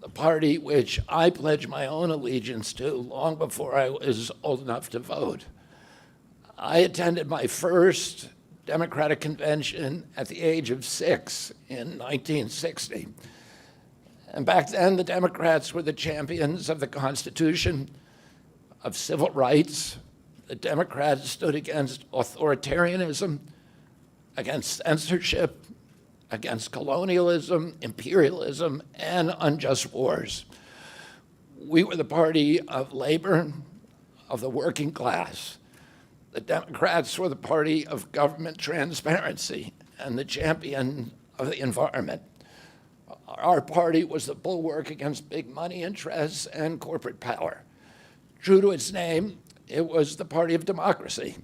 the party which I pledged my own allegiance to long before I was old enough to vote. I attended my first Democratic convention at the age of 6 in 1960. And back then, the Democrats were the champions of the Constitution, of civil rights. The Democrats stood against authoritarianism, against censorship, against colonialism, imperialism, and unjust wars. We were the party of labor, of the working class. The Democrats were the party of government transparency and the champion of the environment. Our party was the bulwark against big money interests and corporate power. True to its name, it was the party of democracy.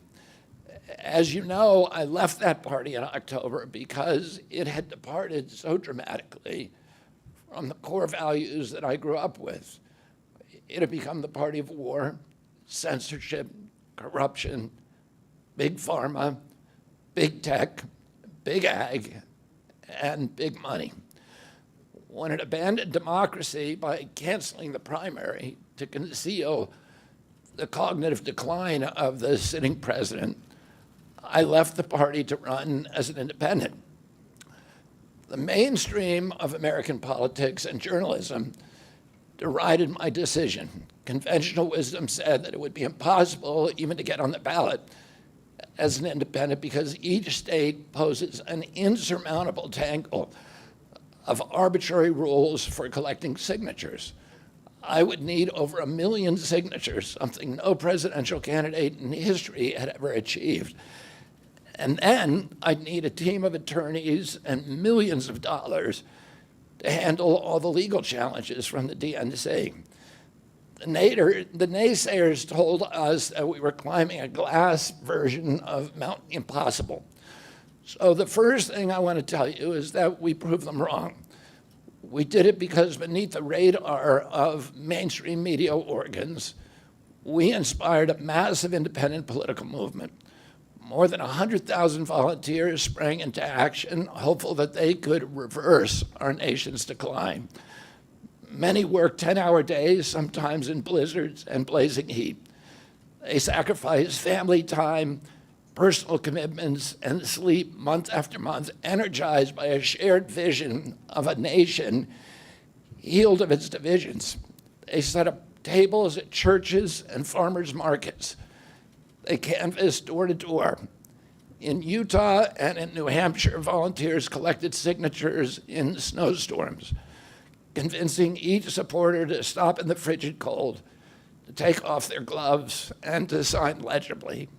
As you know, I left that party in October because it had departed so dramatically from the core values that I grew up with. It had become the party of war, censorship, corruption, big pharma, big tech, big ag, and big money. When it abandoned democracy by canceling the primary to conceal the cognitive decline of the sitting president, I left the party to run as an independent. The mainstream of American politics and journalism derided my decision. Conventional wisdom said that it would be impossible even to get on the ballot as an independent because each state poses an insurmountable tangle of arbitrary rules for collecting signatures. I would need over 1 million signatures, something no presidential candidate in history had ever achieved. And then I'd need a team of attorneys and millions of dollars to handle all the legal challenges from the DNC. The naysayers told us that we were climbing a glass version of Mount Impossible. So the first thing I want to tell you is that we proved them wrong. We did it because beneath the radar of mainstream media organs, we inspired a massive independent political movement. More than 100,000 volunteers sprang into action, hopeful that they could reverse our nation's decline. Many worked 10-hour days, sometimes in blizzards and blazing heat. They sacrificed family time, personal commitments, and sleep month after month, energized by a shared vision of a nation healed of its divisions. They set up tables at churches and farmers' markets. They canvassed door to door. In Utah and in New Hampshire, volunteers collected signatures in snowstorms, convincing each supporter to stop in the frigid cold, to take off their gloves, and to sign legibly.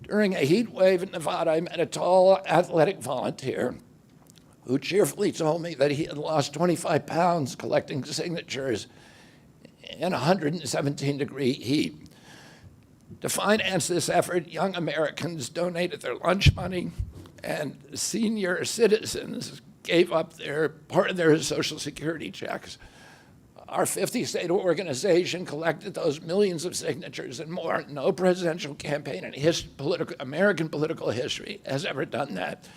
During a heat wave in Nevada, I met a tall, athletic volunteer who cheerfully told me that he had lost 25 pounds collecting signatures in 117-degree heat. To finance this effort, young Americans donated their lunch money, and senior citizens gave up part of their Social Security checks. Our 50-state organization collected those millions of signatures and more. No presidential campaign in American political history has ever done that.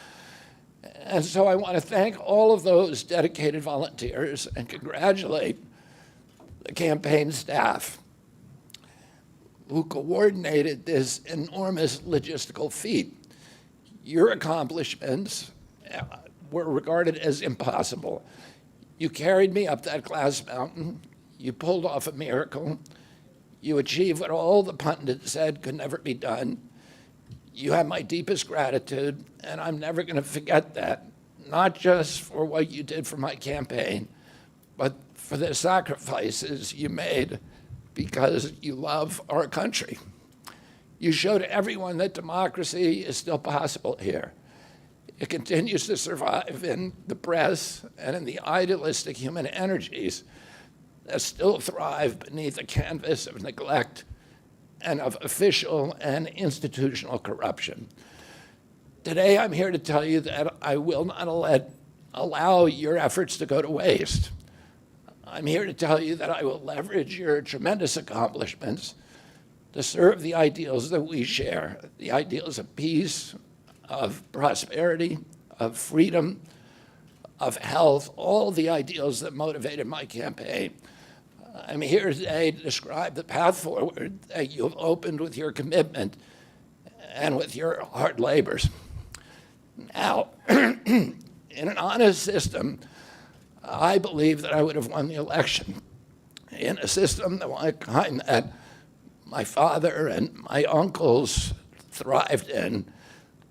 And so I want to thank all of those dedicated volunteers and congratulate the campaign staff who coordinated this enormous logistical feat. Your accomplishments were regarded as impossible. You carried me up that glass mountain. You pulled off a miracle. You achieved what all the pundits said could never be done. You have my deepest gratitude, and I'm never going to forget that, not just for what you did for my campaign, but for the sacrifices you made because you love our country. You showed everyone that democracy is still possible here. It continues to survive in the press and in the idealistic human energies that still thrive beneath the canvas of neglect and of official and institutional corruption. Today, I'm here to tell you that I will not allow your efforts to go to waste. I'm here to tell you that I will leverage your tremendous accomplishments to serve the ideals that we share, the ideals of peace, of prosperity, of freedom, of health, all the ideals that motivated my campaign. I'm here today to describe the path forward that you have opened with your commitment and with your hard labors. Now, in an honest system, I believe that I would have won the election. In a system, the kind that my father and my uncles thrived in,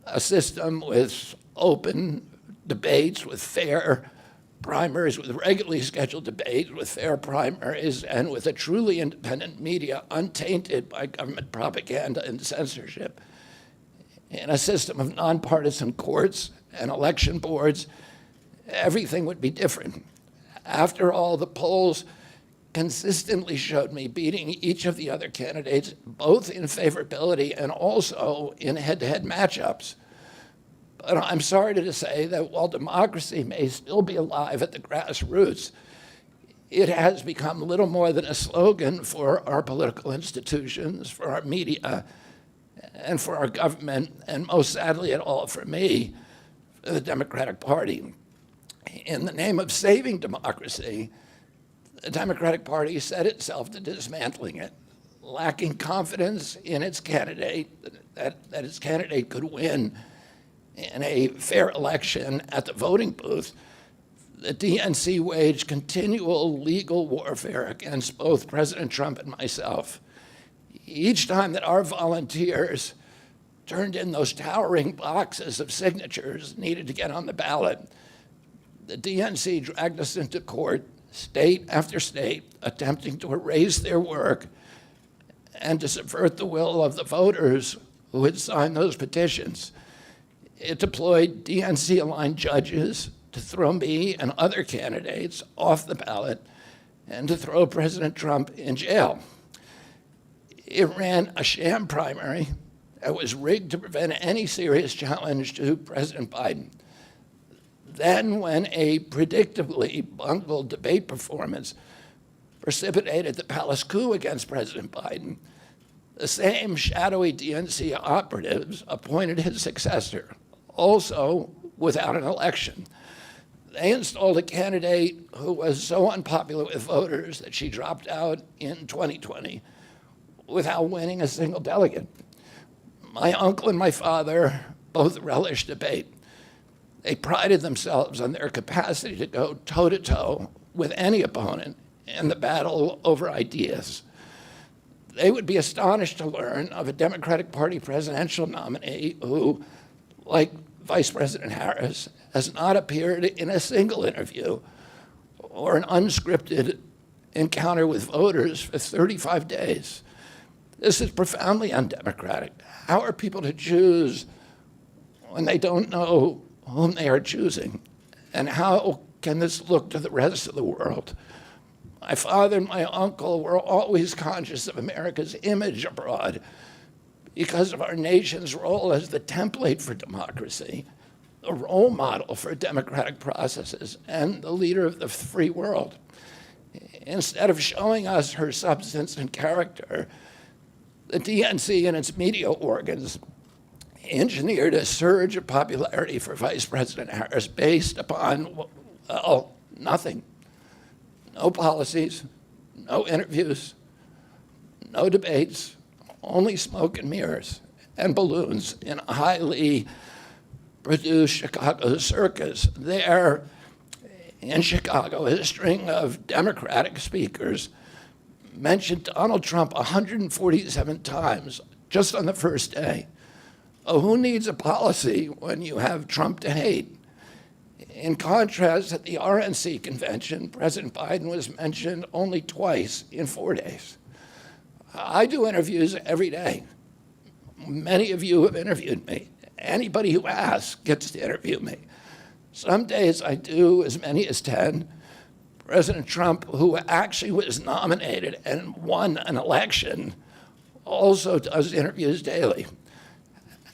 a system with open debates, with fair primaries, with regularly scheduled debates, with fair primaries, and with a truly independent media untainted by government propaganda and censorship. In a system of nonpartisan courts and election boards, everything would be different. After all, the polls consistently showed me beating each of the other candidates, both in favorability and also in head-to-head matchups. But I'm sorry to say that while democracy may still be alive at the grassroots, it has become little more than a slogan for our political institutions, for our media, and for our government, and most sadly at all for me, for the Democratic Party. In the name of saving democracy, the Democratic Party set itself to dismantling it, lacking confidence in its candidate, that its candidate could win in a fair election at the voting booth. The DNC waged continual legal warfare against both President Trump and myself. Each time that our volunteers turned in those towering boxes of signatures needed to get on the ballot, the DNC dragged us into court, state after state, attempting to erase their work and to subvert the will of the voters who had signed those petitions. It deployed DNC-aligned judges to throw me and other candidates off the ballot and to throw President Trump in jail. It ran a sham primary that was rigged to prevent any serious challenge to President Biden. Then, when a predictably bungled debate performance precipitated the palace coup against President Biden, the same shadowy DNC operatives appointed his successor, also without an election. They installed a candidate who was so unpopular with voters that she dropped out in 2020 without winning a single delegate. My uncle and my father both relished debate. They prided themselves on their capacity to go toe-to-toe with any opponent in the battle over ideas. They would be astonished to learn of a Democratic Party presidential nominee who, like Vice President Harris, has not appeared in a single interview or an unscripted encounter with voters for 35 days. This is profoundly undemocratic. How are people to choose when they don't know whom they are choosing? And how can this look to the rest of the world? My father and my uncle were always conscious of America's image abroad because of our nation's role as the template for democracy, the role model for democratic processes, and the leader of the free world. Instead of showing us her substance and character, the DNC and its media organs engineered a surge of popularity for Vice President Harris based upon, well, nothing. No policies, no interviews, no debates, only smoke and mirrors and balloons in a highly produced Chicago circus. There in Chicago, a string of Democratic speakers mentioned Donald Trump 147 times just on the first day. Oh, who needs a policy when you have Trump to hate? In contrast, at the RNC convention, President Biden was mentioned only twice in 4 days. I do interviews every day. Many of you have interviewed me. Anybody who asks gets to interview me. Some days I do as many as 10. President Trump, who actually was nominated and won an election, also does interviews daily.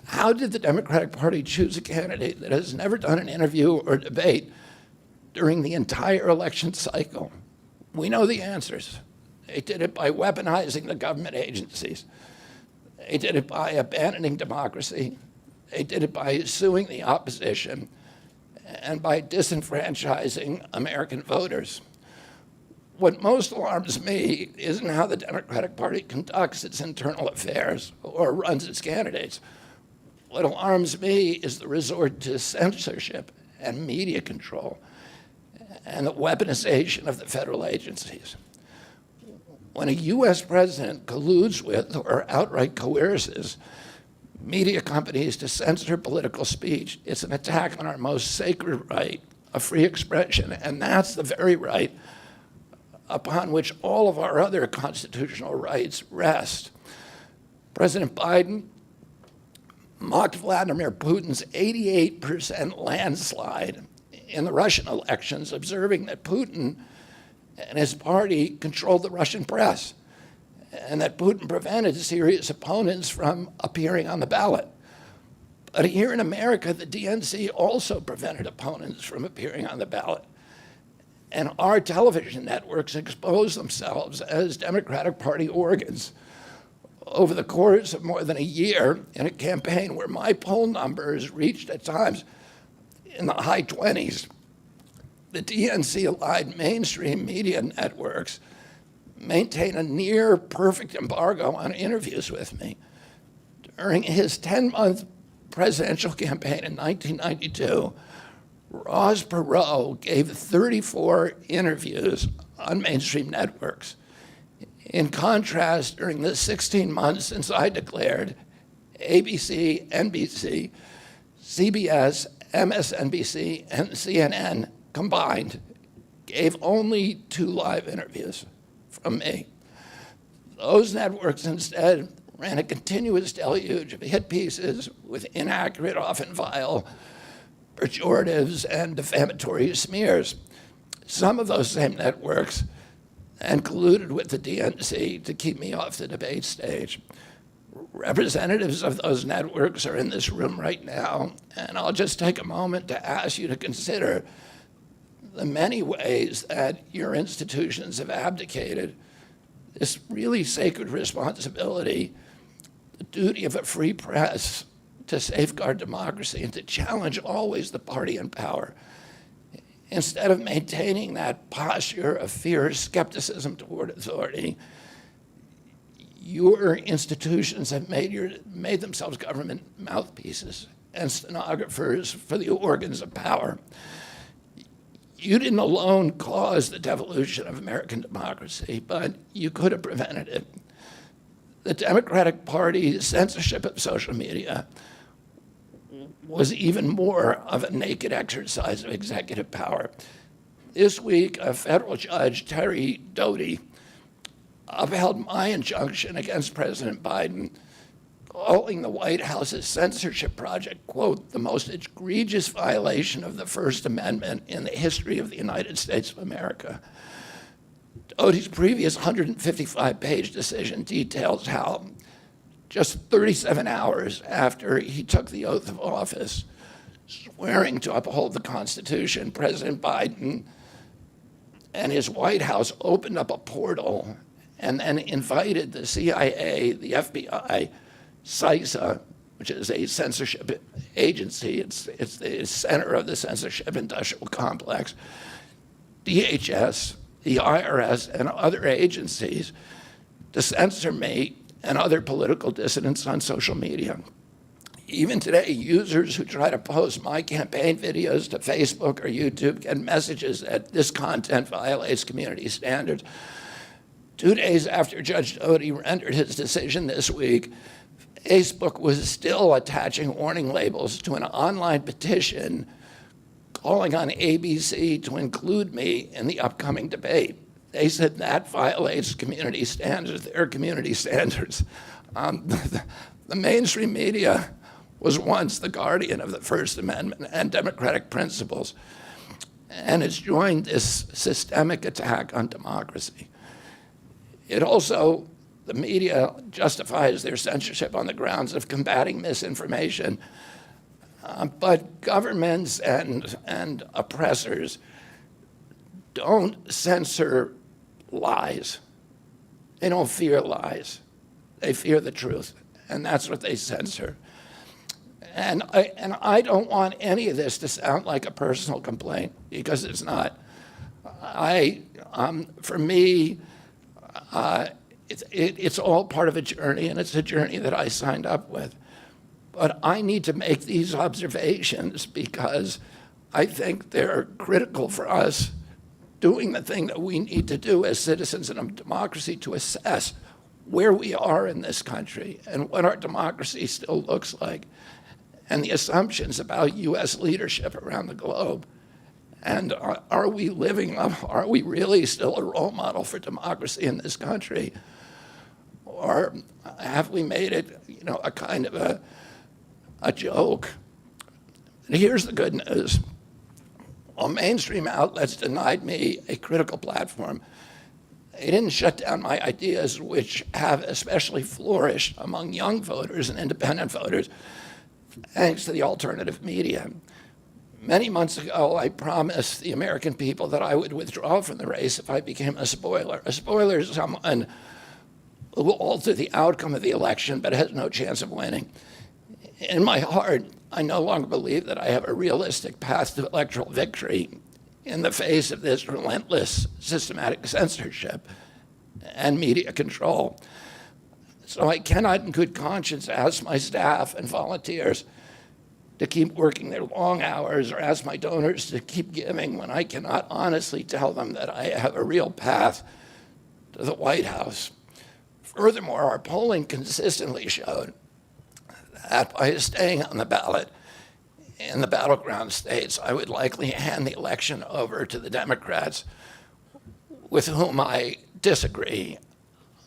How did the Democratic Party choose a candidate that has never done an interview or debate during the entire election cycle? We know the answers. They did it by weaponizing the government agencies. They did it by abandoning democracy. They did it by suing the opposition. and by disenfranchising American voters. What most alarms me isn't how the Democratic Party conducts its internal affairs or runs its candidates. What alarms me is the resort to censorship and media control and the weaponization of the federal agencies. When a U.S. president colludes with or outright coerces media companies to censor political speech, it's an attack on our most sacred right of free expression, and that's the very right upon which all of our other constitutional rights rest. President Biden mocked Vladimir Putin's 88% landslide in the Russian elections, observing that Putin and his party controlled the Russian press and that Putin prevented serious opponents from appearing on the ballot. But here in America, the DNC also prevented opponents from appearing on the ballot. And our television networks expose themselves as Democratic Party organs. Over the course of more than a year, in a campaign where my poll numbers reached at times in the high 20s, the DNC-aligned mainstream media networks maintain a near-perfect embargo on interviews with me. During his 10-month presidential campaign in 1992, Ross Perot gave 34 interviews on mainstream networks. In contrast, during the 16 months since I declared, ABC, NBC, CBS, MSNBC, and CNN combined gave only 2 live interviews from me. Those networks instead ran a continuous deluge of hit pieces with inaccurate, often vile, pejoratives and defamatory smears. Some of those same networks and colluded with the DNC to keep me off the debate stage. Representatives of those networks are in this room right now, and I'll just take a moment to ask you to consider the many ways that your institutions have abdicated this really sacred responsibility, the duty of a free press to safeguard democracy and to challenge always the party in power. Instead of maintaining that posture of fierce skepticism toward authority, your institutions have made themselves government mouthpieces and stenographers for the organs of power. You didn't alone cause the devolution of American democracy, but you could have prevented it. The Democratic Party's censorship of social media was even more of a naked exercise of executive power. This week, a federal judge, Terry Doty, upheld my injunction against President Biden, calling the White House's censorship project, quote, the most egregious violation of the First Amendment in the history of the United States of America. Doty's previous 155-page decision details how just 37 hours after he took the oath of office, swearing to uphold the Constitution, President Biden and his White House opened up a portal and then invited the CIA, the FBI, CISA, which is a censorship agency, it's the center of the censorship industrial complex, DHS, the IRS, and other agencies to censor me and other political dissidents on social media. Even today, users who try to post my campaign videos to Facebook or YouTube get messages that this content violates community standards. 2 days after Judge Doty rendered his decision this week, Facebook was still attaching warning labels to an online petition calling on ABC to include me in the upcoming debate. They said that violates community standards, their community standards. The mainstream media was once the guardian of the First Amendment and democratic principles, and it's joined this systemic attack on democracy. It also, the media justifies their censorship on the grounds of combating misinformation, but governments and oppressors don't censor lies. They don't fear lies. They fear the truth, and that's what they censor. And I don't want any of this to sound like a personal complaint, because it's not. For me, it's all part of a journey, and it's a journey that I signed up with. But I need to make these observations because I think they're critical for us doing the thing that we need to do as citizens in a democracy to assess where we are in this country and what our democracy still looks like, and the assumptions about U.S. leadership around the globe. And are we living up, are we really still a role model for democracy in this country? Or have we made it, a kind of a joke? And here's the good news. While mainstream outlets denied me a critical platform, they didn't shut down my ideas, which have especially flourished among young voters and independent voters, thanks to the alternative media. Many months ago, I promised the American people that I would withdraw from the race if I became a spoiler. A spoiler is someone who will alter the outcome of the election but has no chance of winning. In my heart, I no longer believe that I have a realistic path to electoral victory in the face of this relentless systematic censorship and media control. So I cannot in good conscience ask my staff and volunteers to keep working their long hours or ask my donors to keep giving when I cannot honestly tell them that I have a real path to the White House. Furthermore, our polling consistently showed that by staying on the ballot in the battleground states, I would likely hand the election over to the Democrats with whom I disagree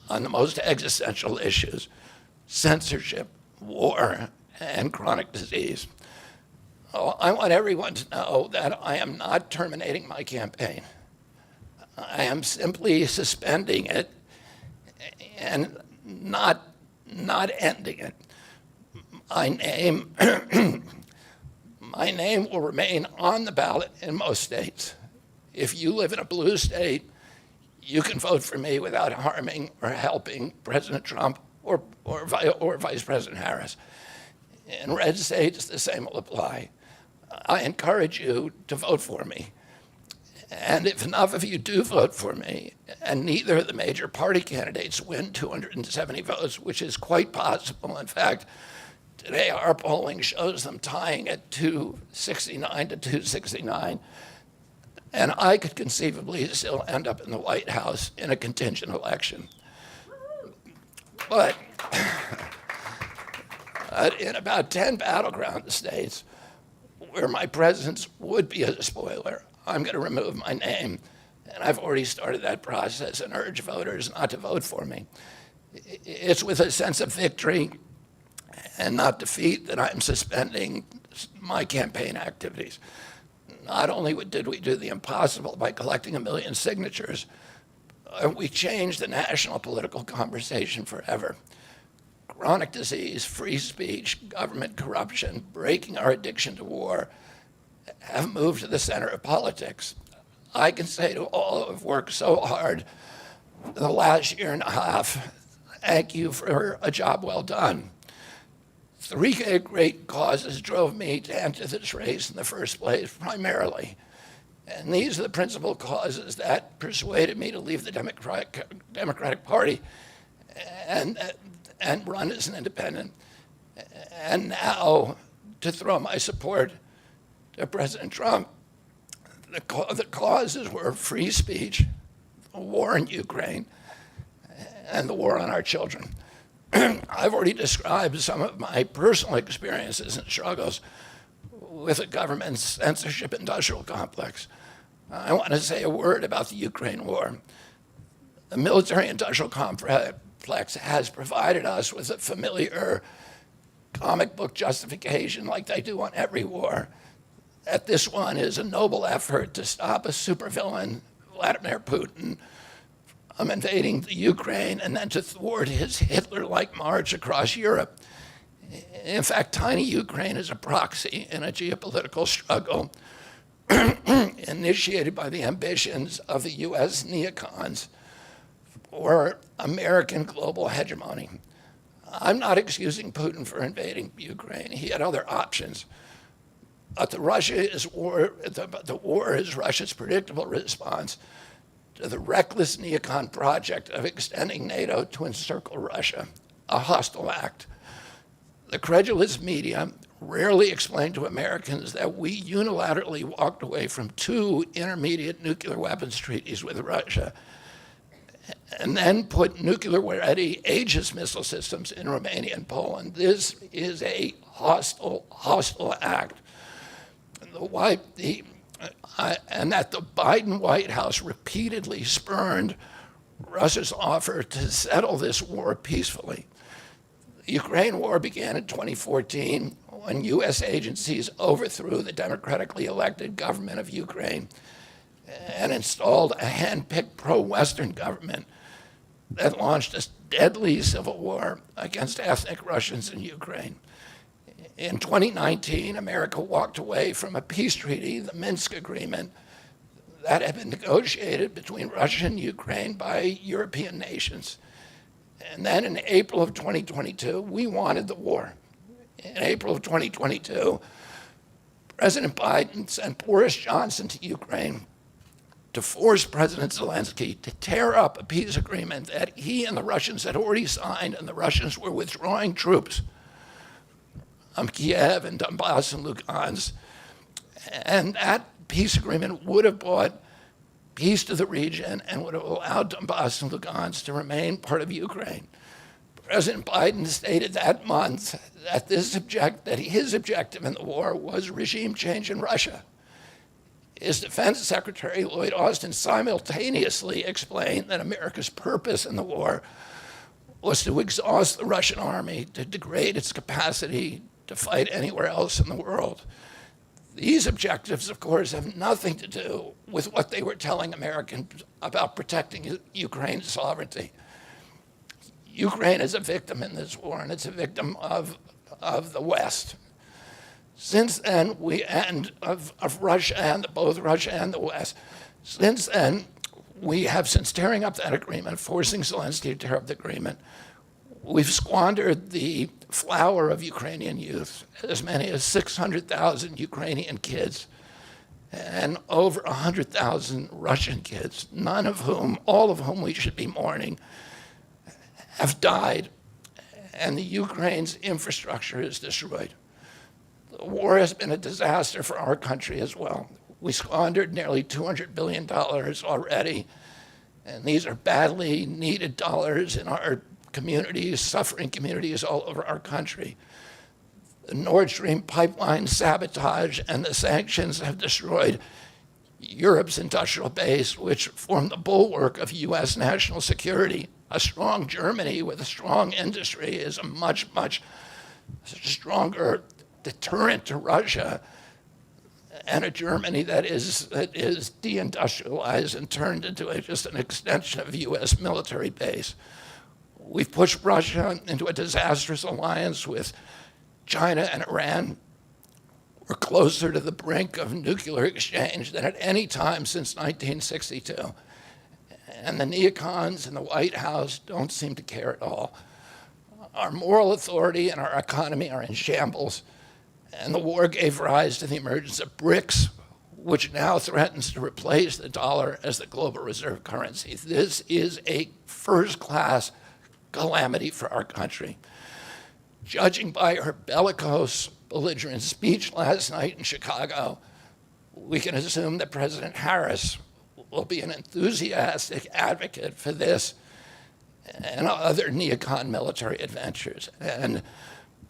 on the most existential issues: censorship, war, and chronic disease. Oh, I want everyone to know that I am not terminating my campaign. I am simply suspending it and not ending it. My name will remain on the ballot in most states. If you live in a blue state, you can vote for me without harming or helping President Trump or Vice President Harris. In red states, the same will apply. I encourage you to vote for me. And if enough of you do vote for me, and neither of the major party candidates win 270 votes, which is quite possible, in fact, today our polling shows them tying at 269 to 269, and I could conceivably still end up in the White House in a contingent election. But in about 10 battleground states where my presence would be a spoiler, I'm going to remove my name. And I've already started that process and urge voters not to vote for me. It's with a sense of victory and not defeat that I'm suspending my campaign activities. Not only did we do the impossible by collecting 1 million signatures, we changed the national political conversation forever. Chronic disease, free speech, government corruption, breaking our addiction to war have moved to the center of politics. I can say to all who have worked so hard in the last year and a half, thank you for a job well done. 3 great causes drove me to enter this race in the first place, primarily. And these are the principal causes that persuaded me to leave the Democratic Party and run as an independent. And now to throw my support to President Trump. The causes were free speech, the war in Ukraine, and the war on our children. I've already described some of my personal experiences and struggles with the government's censorship industrial complex. I want to say a word about the Ukraine war. The military industrial complex has provided us with a familiar comic book justification, like they do on every war, that this one is a noble effort to stop a supervillain, Vladimir Putin, from invading the Ukraine and then to thwart his Hitler-like march across Europe. In fact, tiny Ukraine is a proxy in a geopolitical struggle initiated by the ambitions of the U.S. neocons for American global hegemony. I'm not excusing Putin for invading Ukraine. He had other options. But the war is Russia's predictable response to the reckless neocon project of extending NATO to encircle Russia, a hostile act. The credulous media rarely explain to Americans that we unilaterally walked away from 2 intermediate nuclear weapons treaties with Russia and then put nuclear-ready Aegis missile systems in Romania and Poland. This is a hostile act. And that the Biden White House repeatedly spurned Russia's offer to settle this war peacefully. The Ukraine war began in 2014 when U.S. agencies overthrew the democratically elected government of Ukraine and installed a hand-picked pro-Western government that launched a deadly civil war against ethnic Russians in Ukraine. In 2019, America walked away from a peace treaty, the Minsk Agreement, that had been negotiated between Russia and Ukraine by European nations. And then in April of 2022, we wanted the war. In April of 2022, President Biden sent Boris Johnson to Ukraine to force President Zelensky to tear up a peace agreement that he and the Russians had already signed, and the Russians were withdrawing troops from Kiev and Donbass and Lugansk. And that peace agreement would have brought peace to the region and would have allowed Donbass and Lugansk to remain part of Ukraine. President Biden stated that month that his objective in the war was regime change in Russia. His Defense Secretary, Lloyd Austin, simultaneously explained that America's purpose in the war was to exhaust the Russian army, to degrade its capacity to fight anywhere else in the world. These objectives, of course, have nothing to do with what they were telling Americans about protecting Ukraine's sovereignty. Ukraine is a victim in this war, and it's a victim of the West. Since then, of Russia and both Russia and the West. Since then, we have, since tearing up that agreement, forcing Zelensky to tear up the agreement, we've squandered the flower of Ukrainian youth, as many as 600,000 Ukrainian kids, and over 100,000 Russian kids, all of whom we should be mourning, have died, and the Ukraine's infrastructure is destroyed. The war has been a disaster for our country as well. We squandered nearly $200 billion already, and these are badly needed dollars in our communities, suffering communities all over our country. The Nord Stream pipeline sabotage and the sanctions have destroyed Europe's industrial base, which formed the bulwark of U.S. national security. A strong Germany with a strong industry is a much stronger deterrent to Russia, and a Germany that is deindustrialized and turned into just an extension of a U.S. military base. We've pushed Russia into a disastrous alliance with China and Iran. We're closer to the brink of nuclear exchange than at any time since 1962. And the neocons in the White House don't seem to care at all. Our moral authority and our economy are in shambles, and the war gave rise to the emergence of BRICS, which now threatens to replace the dollar as the global reserve currency. This is a first-class calamity for our country. Judging by her bellicose, belligerent speech last night in Chicago, we can assume that President Harris will be an enthusiastic advocate for this and other neocon military adventures. And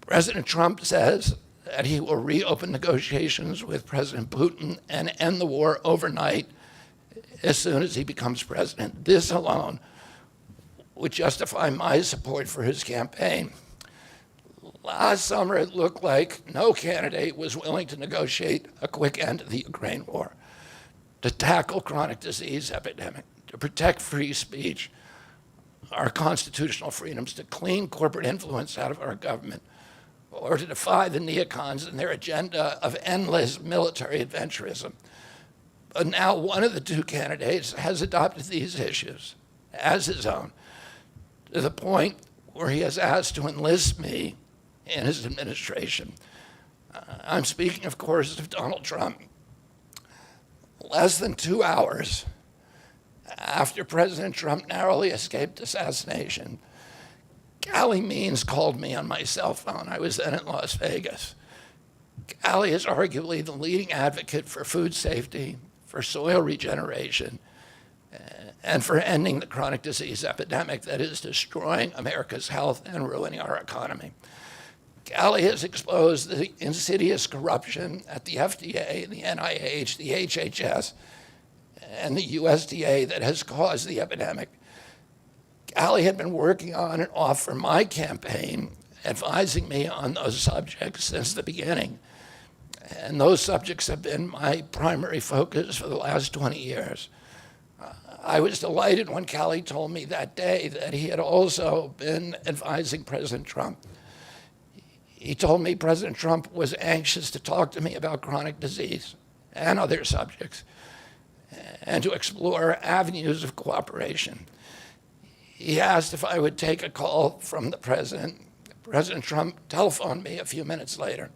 President Trump says that he will reopen negotiations with President Putin and end the war overnight as soon as he becomes president. This alone would justify my support for his campaign. Last summer, it looked like no candidate was willing to negotiate a quick end to the Ukraine war, to tackle chronic disease epidemic, to protect free speech, our constitutional freedoms, to clean corporate influence out of our government, or to defy the neocons and their agenda of endless military adventurism. But now one of the two candidates has adopted these issues as his own, to the point where he has asked to enlist me in his administration. I'm speaking, of course, of Donald Trump. Less than 2 hours after President Trump narrowly escaped assassination, Callie Means called me on my cell phone. I was then in Las Vegas. Callie is arguably the leading advocate for food safety, for soil regeneration, and for ending the chronic disease epidemic that is destroying America's health and ruining our economy. Callie has exposed the insidious corruption at the FDA, the NIH, the HHS, and the USDA that has caused the epidemic. Callie had been working on and off for my campaign, advising me on those subjects since the beginning. And those subjects have been my primary focus for the last 20 years. I was delighted when Callie told me that day that he had also been advising President Trump. He told me President Trump was anxious to talk to me about chronic disease and other subjects and to explore avenues of cooperation. He asked if I would take a call from the president. President Trump telephoned me a few minutes later,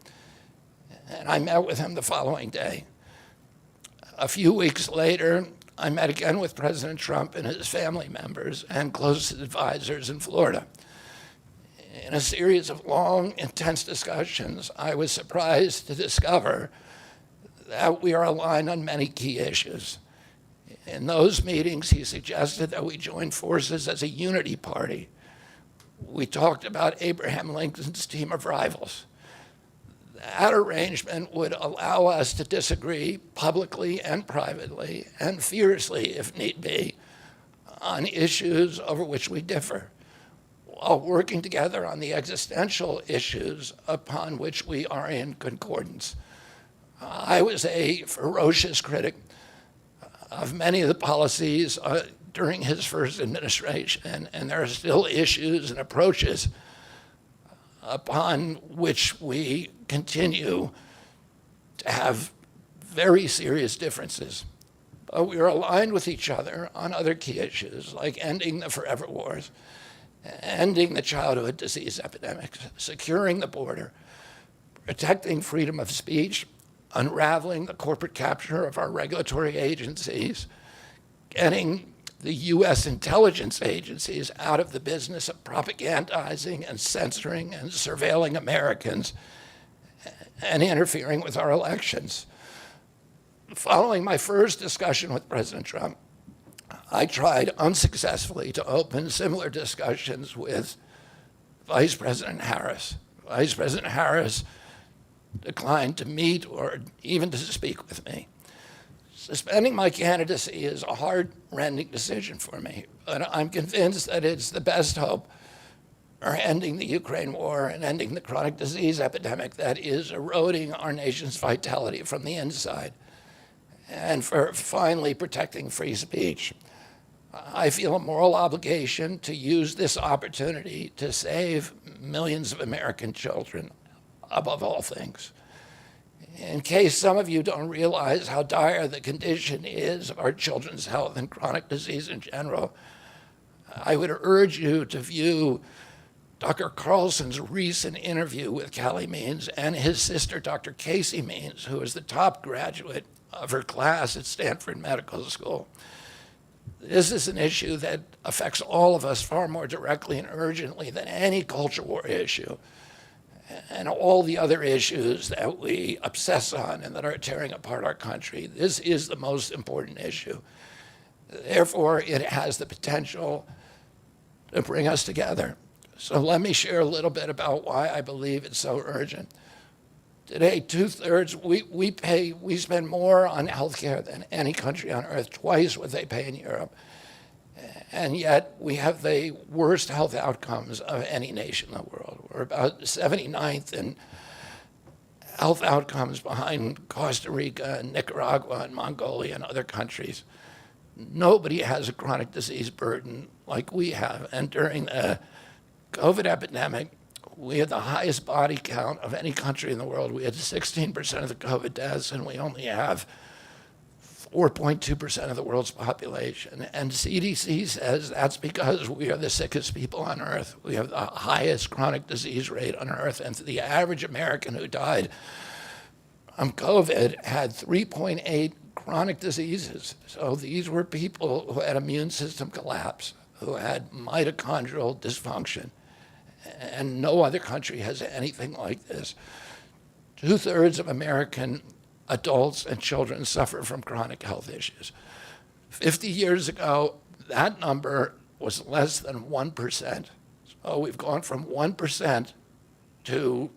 and I met with him the following day. A few weeks later, I met again with President Trump and his family members and closest advisors in Florida. In a series of long, intense discussions, I was surprised to discover that we are aligned on many key issues. In those meetings, he suggested that we join forces as a unity party. We talked about Abraham Lincoln's team of rivals. That arrangement would allow us to disagree publicly and privately, and fiercely, if need be, on issues over which we differ, while working together on the existential issues upon which we are in concordance. I was a ferocious critic of many of the policies during his first administration, and there are still issues and approaches upon which we continue to have very serious differences. But we are aligned with each other on other key issues, like ending the forever wars, ending the childhood disease epidemic, securing the border, protecting freedom of speech, unraveling the corporate capture of our regulatory agencies, getting the U.S. intelligence agencies out of the business of propagandizing and censoring and surveilling Americans and interfering with our elections. Following my first discussion with President Trump, I tried unsuccessfully to open similar discussions with Vice President Harris. Vice President Harris declined to meet or even to speak with me. Suspending my candidacy is a heart-rending decision for me, but I'm convinced that it's the best hope for ending the Ukraine war and ending the chronic disease epidemic that is eroding our nation's vitality from the inside, and for finally protecting free speech. I feel a moral obligation to use this opportunity to save millions of American children above all things. In case some of you don't realize how dire the condition is of our children's health and chronic disease in general, I would urge you to view Dr. Carlson's recent interview with Callie Means and his sister, Dr. Casey Means, who is the top graduate of her class at Stanford Medical School. This is an issue that affects all of us far more directly and urgently than any culture war issue and all the other issues that we obsess on and that are tearing apart our country. This is the most important issue. Therefore, it has the potential to bring us together. So let me share a little bit about why I believe it's so urgent. Today, 2/3, we spend more on healthcare than any country on earth, twice what they pay in Europe. And yet we have the worst health outcomes of any nation in the world. We're about 79th in health outcomes behind Costa Rica and Nicaragua and Mongolia and other countries. Nobody has a chronic disease burden like we have. And during the COVID epidemic, we had the highest body count of any country in the world. We had 16% of the COVID deaths, and we only have 4.2% of the world's population. And CDC says that's because we are the sickest people on earth. We have the highest chronic disease rate on earth. And the average American who died from COVID had 3.8 chronic diseases. So these were people who had immune system collapse, who had mitochondrial dysfunction. And no other country has anything like this. 2/3 of American adults and children suffer from chronic health issues. 50 years ago, that number was less than 1%. So we've gone from 1% to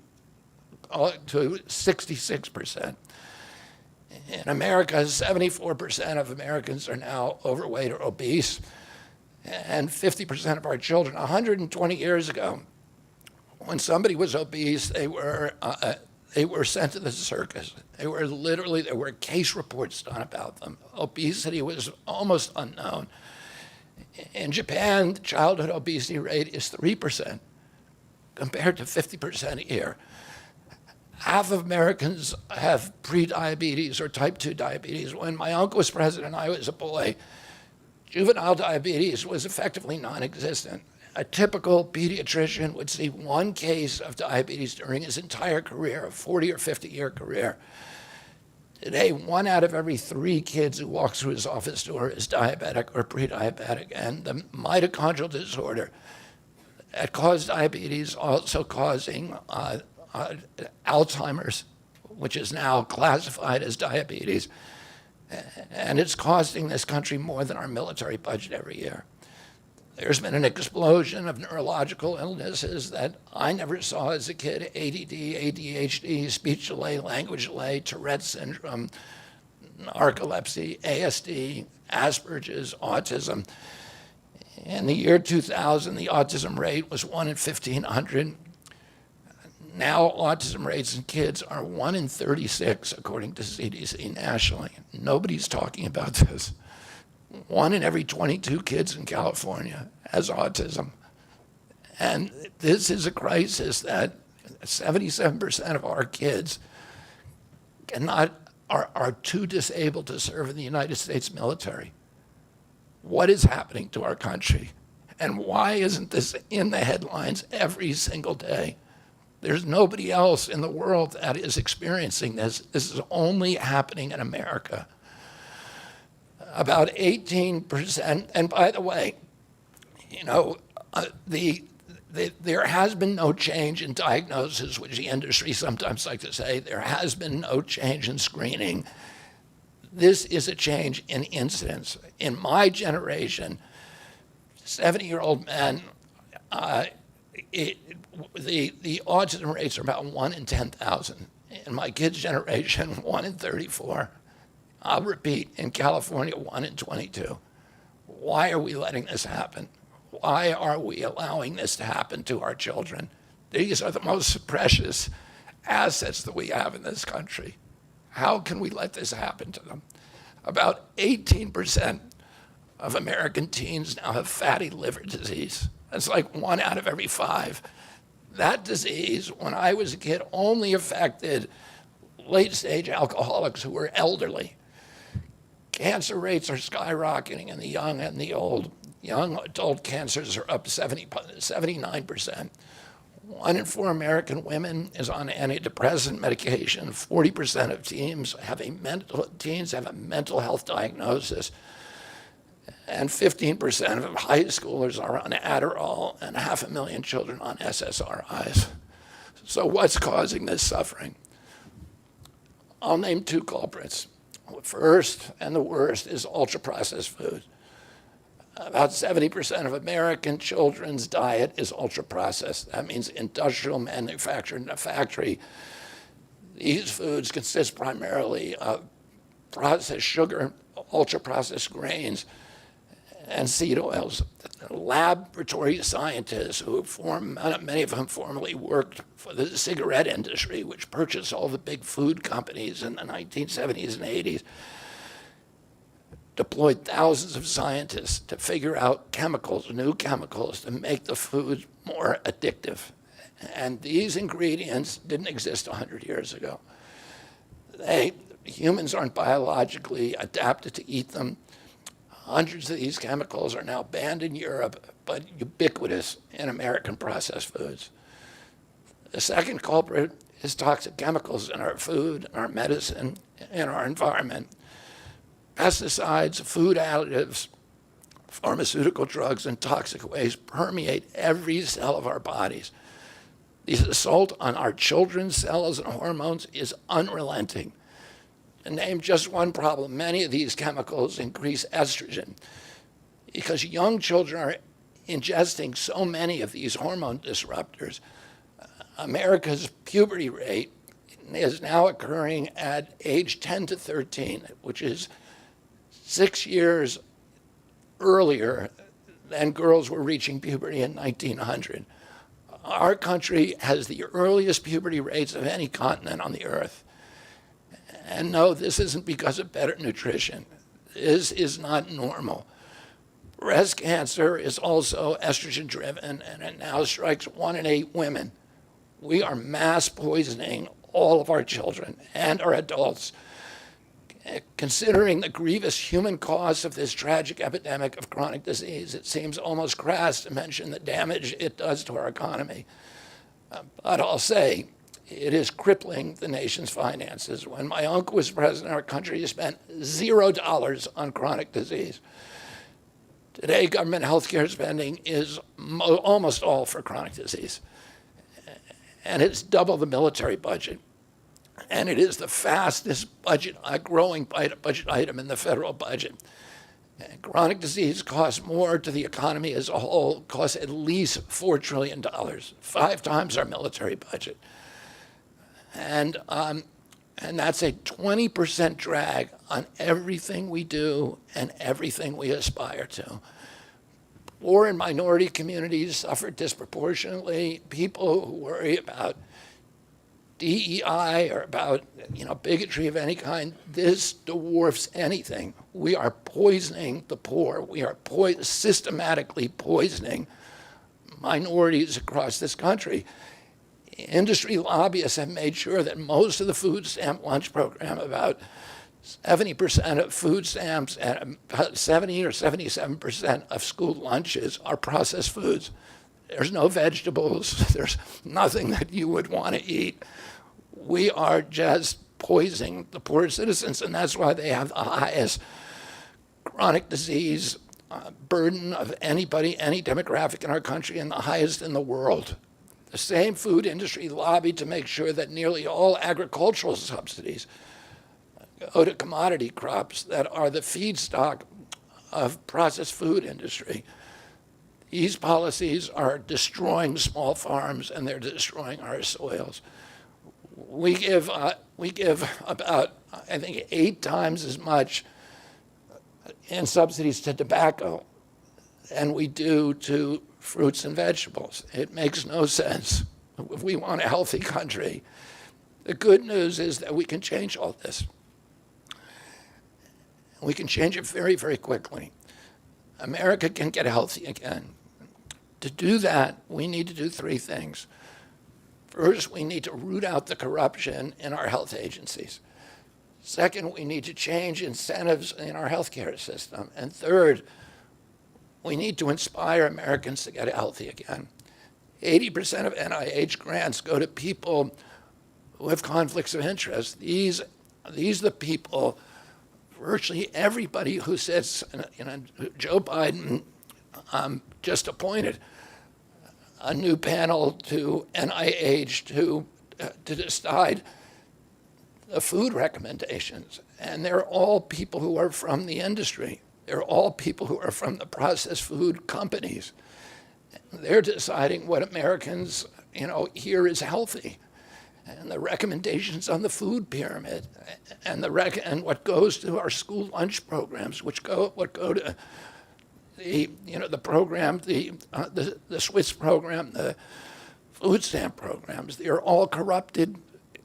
66%. In America, 74% of Americans are now overweight or obese, and 50% of our children. 120 years ago, when somebody was obese, they were sent to the circus. There were case reports done about them. Obesity was almost unknown. In Japan, the childhood obesity rate is 3% compared to 50% here. Half of Americans have prediabetes or type 2 diabetes. When my uncle was president and I was a boy, juvenile diabetes was effectively non-existent. A typical pediatrician would see one case of diabetes during his entire career, a 40 or 50-year career. Today, 1 out of every 3 kids who walks through his office door is diabetic or pre-diabetic, and the mitochondrial disorder that caused diabetes also causing Alzheimer's, which is now classified as diabetes, and it's costing this country more than our military budget every year. There's been an explosion of neurological illnesses that I never saw as a kid: ADD, ADHD, speech delay, language delay, Tourette's syndrome, narcolepsy, ASD, Asperger's, autism. In the year 2000, the autism rate was 1 in 1,500. Now autism rates in kids are 1 in 36, according to CDC nationally. Nobody's talking about this. 1 in every 22 kids in California has autism. And this is a crisis that 77% of our kids are too disabled to serve in the United States military. What is happening to our country? And why isn't this in the headlines every single day? There's nobody else in the world that is experiencing this. This is only happening in America. About 18%, and by the way, there has been no change in diagnosis, which the industry sometimes like to say. There has been no change in screening. This is a change in incidence. In my generation, 70-year-old men, the autism rates are about 1 in 10,000. In my kids' generation, 1 in 34. I'll repeat, in California, 1 in 22. Why are we letting this happen? Why are we allowing this to happen to our children? These are the most precious assets that we have in this country. How can we let this happen to them? About 18% of American teens now have fatty liver disease. That's like 1 out of every 5. That disease, when I was a kid, only affected late-stage alcoholics who were elderly. Cancer rates are skyrocketing in the young and the old. Young adult cancers are up 79%. 1 in 4 American women is on antidepressant medication. 40% of teens have a mental health diagnosis. And 15% of high schoolers are on Adderall, and 500,000 children on SSRIs. So what's causing this suffering? I'll name 2 culprits. First, and the worst, is ultra-processed food. About 70% of American children's diet is ultra-processed. That means industrial, manufactured in a factory. These foods consist primarily of processed sugar, ultra-processed grains, and seed oils. Laboratory scientists who many of them formerly worked for the cigarette industry, which purchased all the big food companies in the 1970s and 80s, deployed thousands of scientists to figure out new chemicals to make the food more addictive. And these ingredients didn't exist 100 years ago. Humans aren't biologically adapted to eat them. Hundreds of these chemicals are now banned in Europe, but ubiquitous in American processed foods. The second culprit is toxic chemicals in our food, in our medicine, in our environment. Pesticides, food additives, pharmaceutical drugs, and toxic waste permeate every cell of our bodies. The assault on our children's cells and hormones is unrelenting. To name just one problem, many of these chemicals increase estrogen because young children are ingesting so many of these hormone disruptors. America's puberty rate is now occurring at age 10 to 13, which is 6 years earlier than girls were reaching puberty in 1900. Our country has the earliest puberty rates of any continent on the earth. And no, this isn't because of better nutrition. This is not normal. Breast cancer is also estrogen-driven, and it now strikes 1 in 8 women. We are mass poisoning all of our children and our adults. Considering the grievous human cost of this tragic epidemic of chronic disease, it seems almost crass to mention the damage it does to our economy. But I'll say, it is crippling the nation's finances. When my uncle was president, our country spent $0 on chronic disease. Today, government health care spending is almost all for chronic disease. And it's double the military budget. And it is the fastest growing budget item in the federal budget. And chronic disease costs more to the economy as a whole, costs at least $4 trillion, 5 times our military budget. And that's a 20% drag on everything we do and everything we aspire to. Poor and minority communities suffer disproportionately. People who worry about DEI or about bigotry of any kind, this dwarfs anything. We are poisoning the poor. We are systematically poisoning minorities across this country. Industry lobbyists have made sure that most of the food stamp lunch program, about 70% of food stamps and about 70 or 77% of school lunches are processed foods. There's no vegetables. There's nothing that you would want to eat. We are just poisoning the poor citizens, and that's why they have the highest chronic disease burden of anybody, any demographic in our country, and the highest in the world. The same food industry lobbied to make sure that nearly all agricultural subsidies go to commodity crops that are the feedstock of processed food industry. These policies are destroying small farms, and they're destroying our soils. We give about, I think, 8 times as much in subsidies to tobacco than we do to fruits and vegetables. It makes no sense if we want a healthy country. The good news is that we can change all this. We can change it very, very quickly. America can get healthy again. To do that, we need to do 3 things. First, we need to root out the corruption in our health agencies. Second, we need to change incentives in our healthcare system. And third, we need to inspire Americans to get healthy again. 80% of NIH grants go to people who have conflicts of interest. These are the people, virtually everybody who sits, Joe Biden just appointed a new panel to NIH to decide the food recommendations. And they're all people who are from the industry. They're all people who are from the processed food companies. They're deciding what Americans, here is healthy. And the recommendations on the food pyramid and what goes to our school lunch programs, what go to the program, the Swiss program, the food stamp programs. They are all corrupted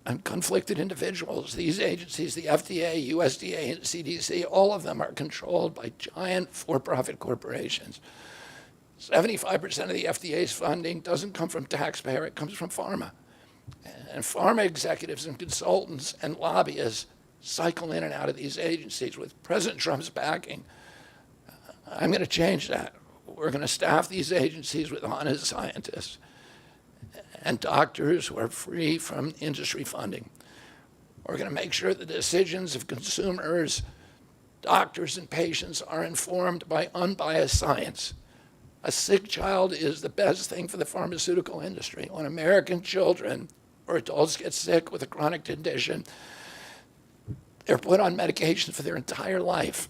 and conflicted individuals. These agencies, the FDA, USDA, and CDC, all of them are controlled by giant for-profit corporations. 75% of the FDA's funding doesn't come from taxpayer, it comes from pharma. And pharma executives and consultants and lobbyists cycle in and out of these agencies. With President Trump's backing, I'm going to change that. We're going to staff these agencies with honest scientists and doctors who are free from industry funding. We're going to make sure the decisions of consumers, doctors, and patients are informed by unbiased science. A sick child is the best thing for the pharmaceutical industry. When American children or adults get sick with a chronic condition, they're put on medication for their entire life.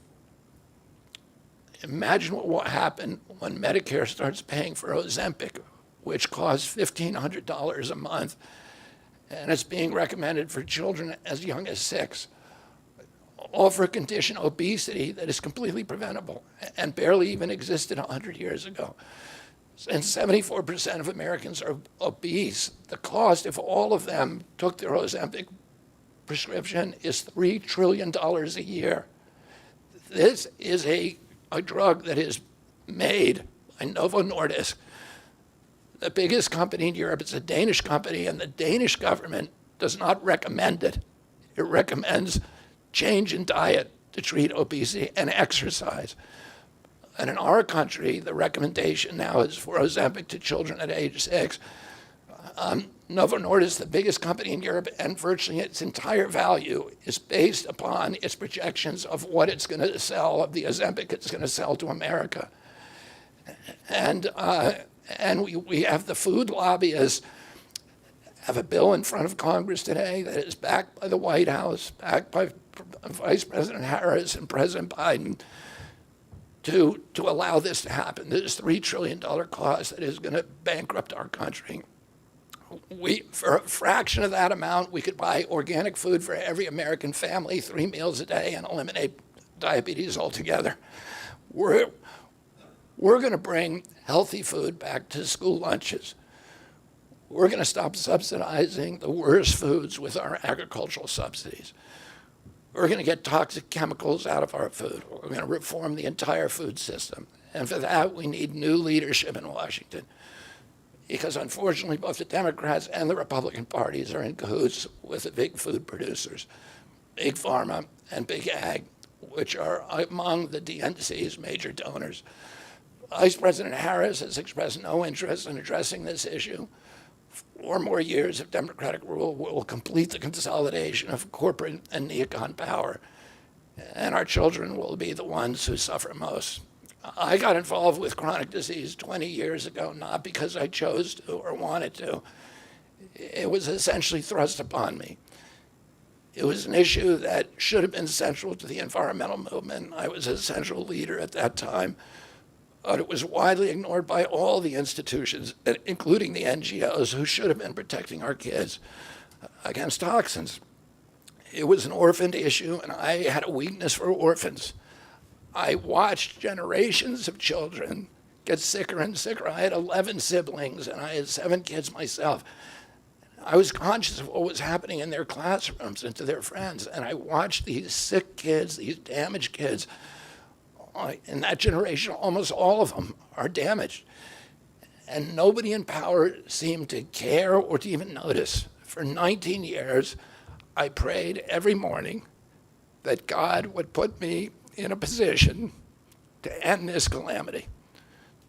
Imagine what will happen when Medicare starts paying for Ozempic, which costs $1,500 a month, and it's being recommended for children as young as 6, all for a condition, obesity, that is completely preventable and barely even existed 100 years ago. And 74% of Americans are obese. The cost, if all of them took their Ozempic prescription, is $3 trillion a year. This is a drug that is made by Novo Nordisk, the biggest company in Europe. It's a Danish company, and the Danish government does not recommend it. It recommends change in diet to treat obesity and exercise. And in our country, the recommendation now is for Ozempic to children at age 6. Novo Nordisk, the biggest company in Europe, and virtually its entire value is based upon its projections of what it's going to sell, of the Ozempic it's going to sell to America. And we have the food lobbyists have a bill in front of Congress today that is backed by the White House, backed by Vice President Harris and President Biden, to allow this to happen. This $3 trillion cost that is going to bankrupt our country. For a fraction of that amount, we could buy organic food for every American family, 3 meals a day, and eliminate diabetes altogether. We're going to bring healthy food back to school lunches. We're going to stop subsidizing the worst foods with our agricultural subsidies. We're going to get toxic chemicals out of our food. We're going to reform the entire food system. And for that, we need new leadership in Washington. Because unfortunately, both the Democrats and the Republican parties are in cahoots with the big food producers, Big Pharma and Big Ag, which are among the DNC's major donors. Vice President Harris has expressed no interest in addressing this issue. 4 more years of Democratic rule will complete the consolidation of corporate and neocon power, and our children will be the ones who suffer most. I got involved with chronic disease 20 years ago, not because I chose to or wanted to. It was essentially thrust upon me. It was an issue that should have been central to the environmental movement. I was a central leader at that time, but it was widely ignored by all the institutions, including the NGOs, who should have been protecting our kids against toxins. It was an orphaned issue, and I had a weakness for orphans. I watched generations of children get sicker and sicker. I had 11 siblings, and I had 7 kids myself. I was conscious of what was happening in their classrooms and to their friends, and I watched these sick kids, these damaged kids. In that generation, almost all of them are damaged. And nobody in power seemed to care or to even notice. For 19 years, I prayed every morning that God would put me in a position to end this calamity.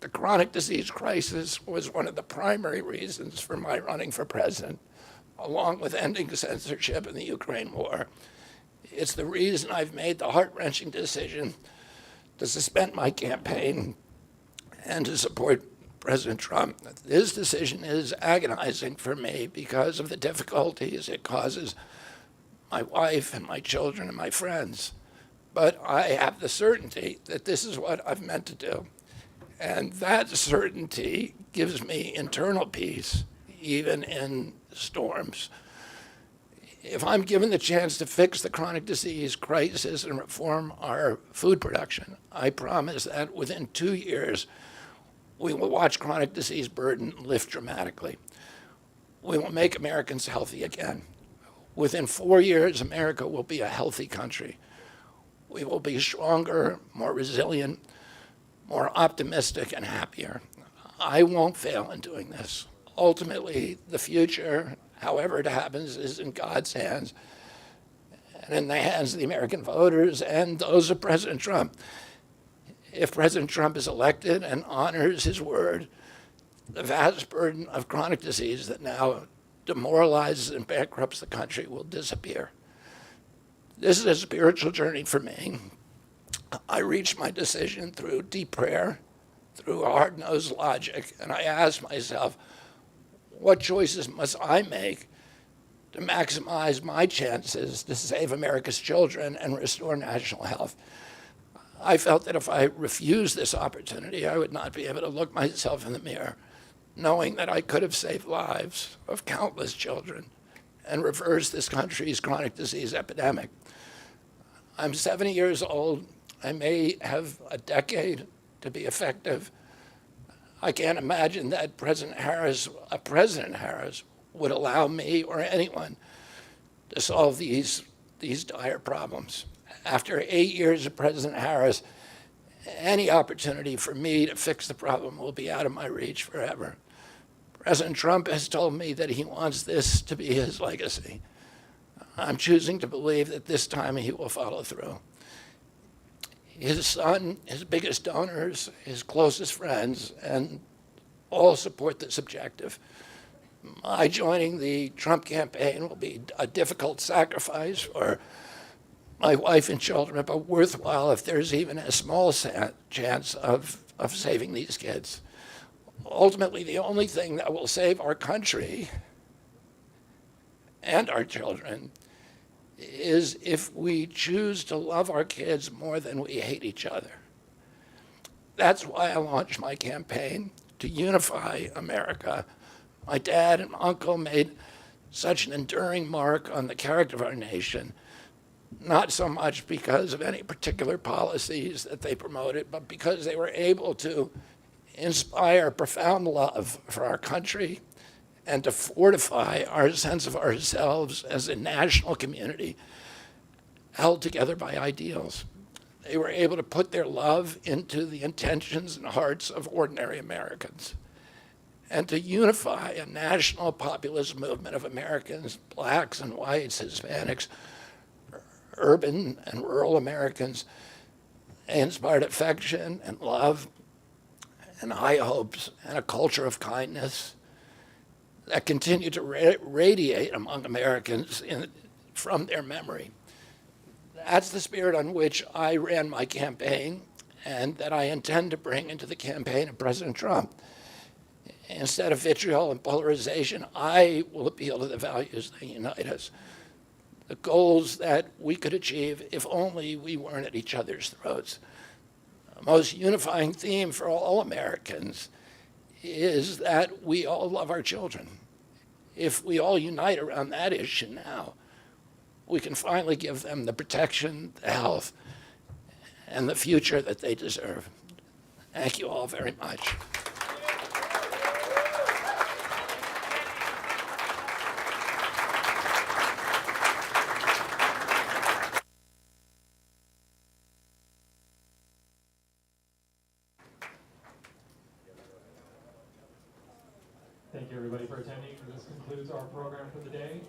The chronic disease crisis was one of the primary reasons for my running for president, along with ending censorship in the Ukraine war. It's the reason I've made the heart-wrenching decision to suspend my campaign and to support President Trump. This decision is agonizing for me because of the difficulties it causes my wife and my children and my friends. But I have the certainty that this is what I've meant to do. And that certainty gives me internal peace, even in storms. If I'm given the chance to fix the chronic disease crisis and reform our food production, I promise that within 2 years, we will watch chronic disease burden lift dramatically. We will make Americans healthy again. Within 4 years, America will be a healthy country. We will be stronger, more resilient, more optimistic, and happier. I won't fail in doing this. Ultimately, the future, however it happens, is in God's hands. and in the hands of the American voters and those of President Trump. If President Trump is elected and honors his word, the vast burden of chronic disease that now demoralizes and bankrupts the country will disappear. This is a spiritual journey for me. I reached my decision through deep prayer, through hard-nosed logic, and I asked myself, what choices must I make to maximize my chances to save America's children and restore national health? I felt that if I refused this opportunity, I would not be able to look myself in the mirror, knowing that I could have saved lives of countless children and reversed this country's chronic disease epidemic. I'm 70 years old. I may have a decade to be effective. I can't imagine that President Harris would allow me or anyone to solve these dire problems. After 8 years of President Harris, any opportunity for me to fix the problem will be out of my reach forever. President Trump has told me that he wants this to be his legacy. I'm choosing to believe that this time he will follow through. His son, his biggest donors, his closest friends, and all support this objective. My joining the Trump campaign will be a difficult sacrifice for my wife and children, but worthwhile if there's even a small chance of saving these kids. Ultimately, the only thing that will save our country and our children is if we choose to love our kids more than we hate each other. That's why I launched my campaign to unify America. My dad and uncle made such an enduring mark on the character of our nation, not so much because of any particular policies that they promoted, but because they were able to inspire profound love for our country and to fortify our sense of ourselves as a national community held together by ideals. They were able to put their love into the intentions and hearts of ordinary Americans and to unify a national populist movement of Americans, blacks and whites, Hispanics, urban and rural Americans. They inspired affection and love and high hopes and a culture of kindness that continue to radiate among Americans from their memory. That's the spirit on which I ran my campaign and that I intend to bring into the campaign of President Trump. Instead of vitriol and polarization, I will appeal to the values that unite us, the goals that we could achieve if only we weren't at each other's throats. The most unifying theme for all Americans is that we all love our children. If we all unite around that issue now, we can finally give them the protection, the health, and the future that they deserve. Thank you all very much. Thank you, everybody, for attending. This concludes our program for the day.